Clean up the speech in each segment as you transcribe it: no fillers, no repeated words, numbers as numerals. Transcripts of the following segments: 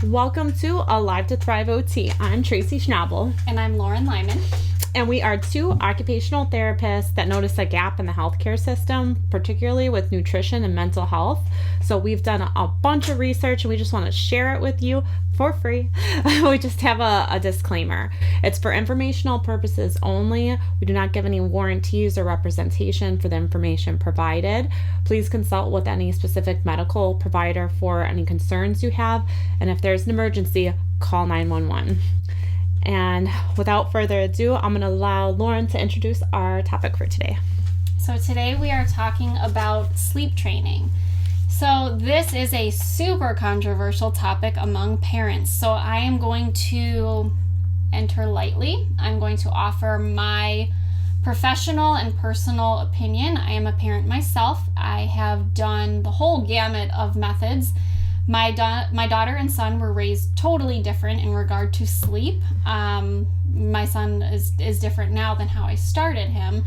Welcome to Alive to Thrive OT. I'm Tracy Schnabel. And I'm Lauren Lyman. And we are two occupational therapists that notice a gap in the healthcare system, particularly with nutrition and mental health. So we've done a bunch of research and we just want to share it with you for free. We just have a disclaimer. It's for informational purposes only. We do not give any warranties or representation for the information provided. Please consult with any specific medical provider for any concerns you have. And if there's an emergency, call 911. And without further ado, I'm going to allow Lauren to introduce our topic for today. So today we are talking about sleep training. So this is a super controversial topic among parents. So I am going to enter lightly. I'm going to offer my professional and personal opinion. I am a parent myself. I have done the whole gamut of methods. My daughter and son were raised totally different in regard to sleep. My son is different now than how I started him,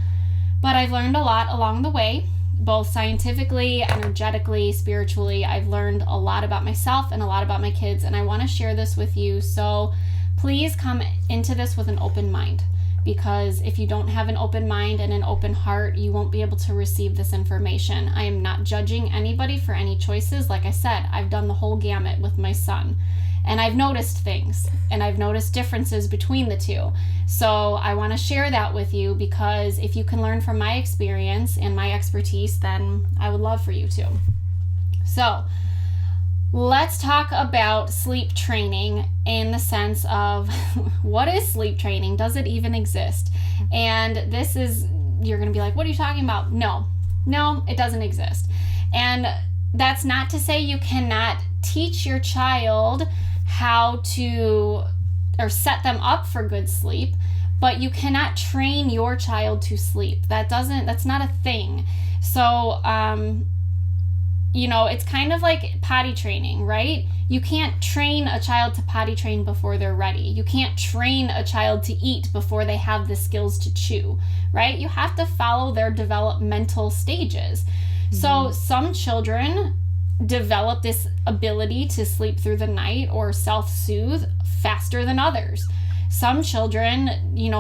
but I've learned a lot along the way, both scientifically, energetically, spiritually. I've learned a lot about myself and a lot about my kids, and I want to share this with you. So please come into this with an open mind, because if you don't have an open mind and an open heart, you won't be able to receive this information. I am not judging anybody for any choices. Like I said, I've done the whole gamut with my son, and I've noticed things, and I've noticed differences between the two. So I want to share that with you, because if you can learn from my experience and my expertise, then I would love for you to. So let's talk about sleep training in the sense of what is sleep training? Does it even exist? And this is, you're going to be like, what are you talking about? No, it doesn't exist. And that's not to say you cannot teach your child how to, or set them up for good sleep, but you cannot train your child to sleep. That's not a thing. So, it's kind of like potty training, right? You can't train a child to potty train before they're ready. You can't train a child to eat before they have the skills to chew, right? You have to follow their developmental stages. Mm-hmm. So some children develop this ability to sleep through the night or self-soothe faster than others. Some children,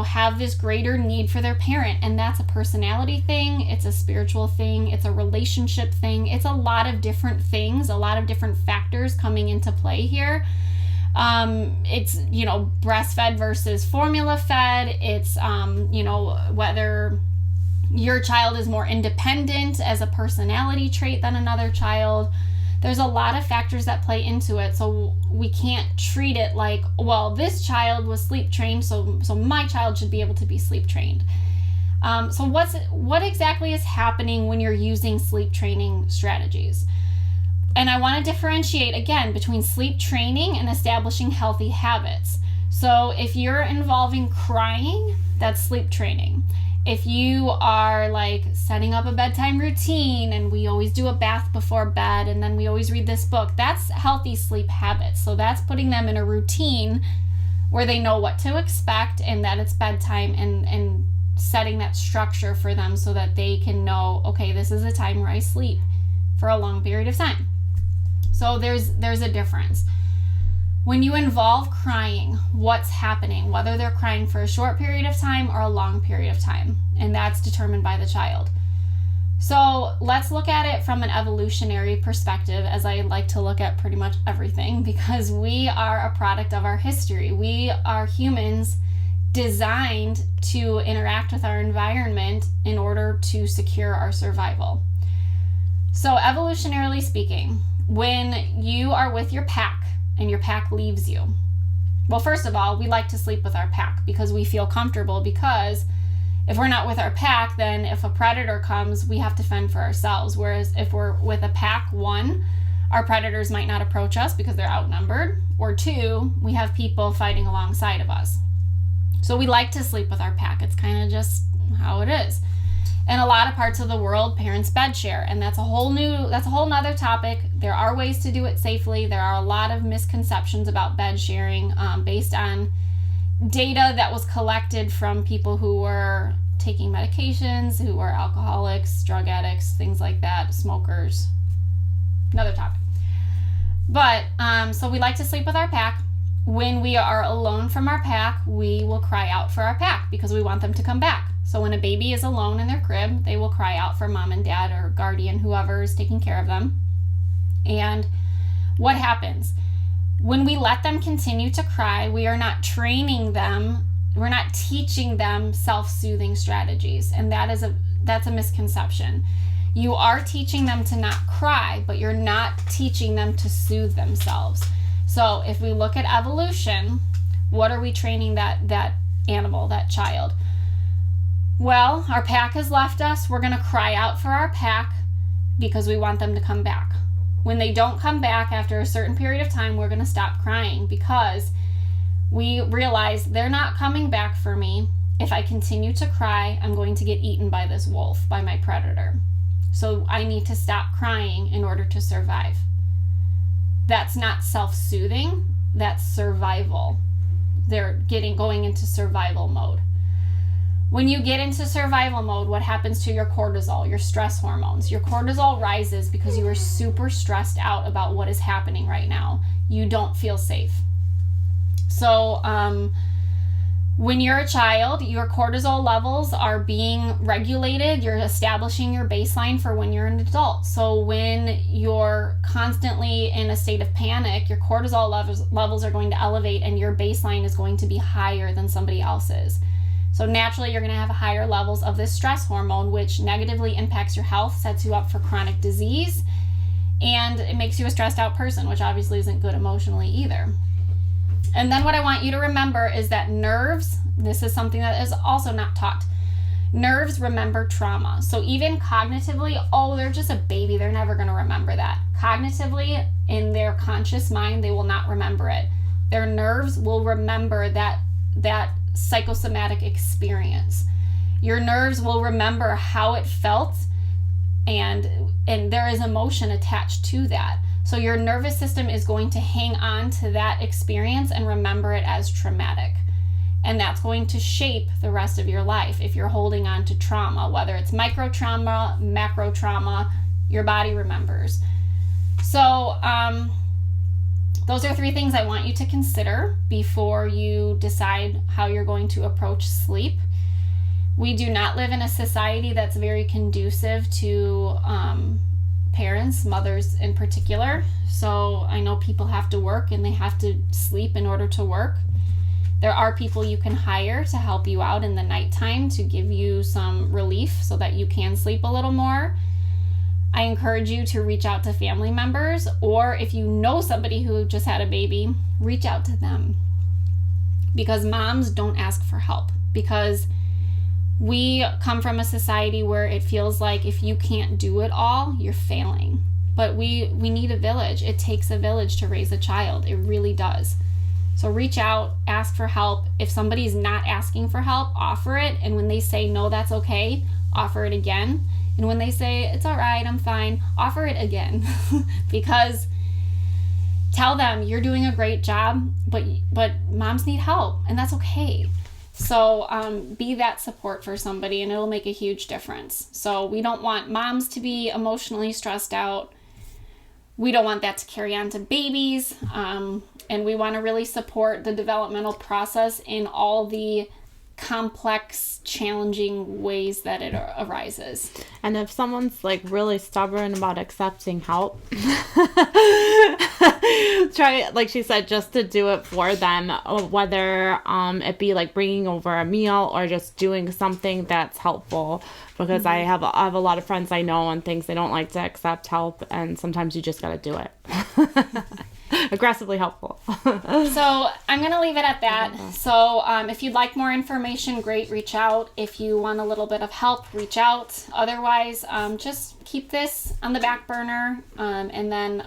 have this greater need for their parent, and that's a personality thing, it's a spiritual thing, it's a relationship thing, it's a lot of different things, a lot of different factors coming into play here. It's, breastfed versus formula fed, it's, whether your child is more independent as a personality trait than another child. There's a lot of factors that play into it, so we can't treat it like, well, this child was sleep trained, so my child should be able to be sleep trained. So what exactly is happening when you're using sleep training strategies? And I want to differentiate again between sleep training and establishing healthy habits. So if you're involving crying, that's sleep training. If you are like setting up a bedtime routine and we always do a bath before bed and then we always read this book, that's healthy sleep habits. So that's putting them in a routine where they know what to expect and that it's bedtime, and setting that structure for them so that they can know, okay, this is a time where I sleep for a long period of time. So there's a difference. When you involve crying, what's happening? Whether they're crying for a short period of time or a long period of time, and that's determined by the child. So let's look at it from an evolutionary perspective, as I like to look at pretty much everything, because we are a product of our history. We are humans designed to interact with our environment in order to secure our survival. So evolutionarily speaking, when you are with your pack, and your pack leaves you. Well, first of all, we like to sleep with our pack because we feel comfortable, because if we're not with our pack, then if a predator comes, we have to fend for ourselves. Whereas if we're with a pack, one, our predators might not approach us because they're outnumbered, or two, we have people fighting alongside of us. So we like to sleep with our pack. It's kind of just how it is. In a lot of parts of the world, parents bed share, and that's a whole nother topic. There are ways to do it safely. There are a lot of misconceptions about bed sharing based on data that was collected from people who were taking medications, who were alcoholics, drug addicts, things like that, smokers. Another topic. But, so we like to sleep with our pack. When we are alone from our pack, we will cry out for our pack because we want them to come back. So when a baby is alone in their crib, they will cry out for mom and dad or guardian, whoever is taking care of them. And what happens? When we let them continue to cry, we are not training them, we're not teaching them self-soothing strategies. And that's a misconception. You are teaching them to not cry, but you're not teaching them to soothe themselves. So if we look at evolution, what are we training that animal, that child? Well, our pack has left us. We're going to cry out for our pack because we want them to come back. When they don't come back after a certain period of time, we're going to stop crying because we realize they're not coming back for me. If I continue to cry, I'm going to get eaten by this wolf, by my predator. So I need to stop crying in order to survive. That's not self-soothing, that's survival. They're going into survival mode. When you get into survival mode, what happens to your cortisol, your stress hormones? Your cortisol rises because you are super stressed out about what is happening right now. You don't feel safe. So, when you're a child, your cortisol levels are being regulated. You're establishing your baseline for when you're an adult. So when you're constantly in a state of panic, your cortisol levels are going to elevate and your baseline is going to be higher than somebody else's. So naturally, you're going to have higher levels of this stress hormone, which negatively impacts your health, sets you up for chronic disease, and it makes you a stressed out person, which obviously isn't good emotionally either. And then what I want you to remember is that nerves, this is something that is also not taught. Nerves remember trauma. So even cognitively, oh, they're just a baby, they're never going to remember that. Cognitively, in their conscious mind, they will not remember it. Their nerves will remember that psychosomatic experience. Your nerves will remember how it felt, and there is emotion attached to that. So your nervous system is going to hang on to that experience and remember it as traumatic. And that's going to shape the rest of your life if you're holding on to trauma, whether it's micro trauma, macro trauma, your body remembers. So those are 3 things I want you to consider before you decide how you're going to approach sleep. We do not live in a society that's very conducive to parents, mothers in particular. So I know people have to work and they have to sleep in order to work. There are people you can hire to help you out in the nighttime to give you some relief so that you can sleep a little more. I encourage you to reach out to family members, or if you know somebody who just had a baby, reach out to them. Because moms don't ask for help, because we come from a society where it feels like if you can't do it all, you're failing. But we need a village. It takes a village to raise a child. It really does. So reach out, ask for help. If somebody's not asking for help, offer it. And when they say, no, that's okay, offer it again. And when they say, it's all right, I'm fine, offer it again. Because tell them you're doing a great job, but moms need help, and that's okay. So be that support for somebody, and it'll make a huge difference. So we don't want moms to be emotionally stressed out. We don't want that to carry on to babies. And we want to really support the developmental process in all the complex, challenging ways that it arises. And if someone's like really stubborn about accepting help, try, like she said, just to do it for them, whether it be like bringing over a meal or just doing something that's helpful. Because I have a lot of friends I know and things they don't like to accept help, and sometimes you just got to do it. Aggressively helpful. So I'm going to leave it at that. So if you'd like more information, great, reach out. If you want a little bit of help, reach out. Otherwise, just keep this on the back burner, and then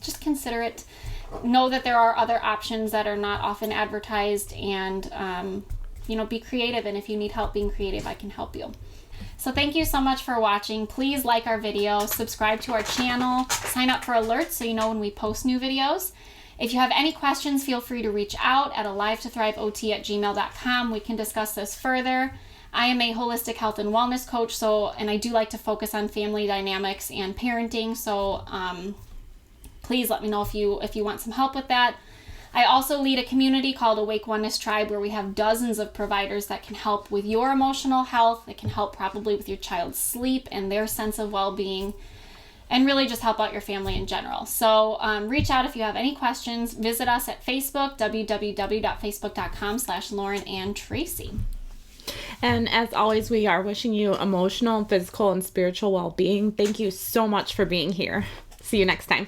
just consider it. Know that there are other options that are not often advertised, and be creative. And if you need help being creative, I can help you. So thank you so much for watching. Please like our video, subscribe to our channel, sign up for alerts so you know when we post new videos. If you have any questions, feel free to reach out at alive2thriveot@gmail.com. We can discuss this further. I am a holistic health and wellness coach, and I do like to focus on family dynamics and parenting. So please let me know if you want some help with that. I also lead a community called Awake Oneness Tribe, where we have dozens of providers that can help with your emotional health. That can help probably with your child's sleep and their sense of well-being, and really just help out your family in general. So reach out if you have any questions. Visit us at Facebook, www.facebook.com/Lauren and Tracy. And as always, we are wishing you emotional, physical, and spiritual well-being. Thank you so much for being here. See you next time.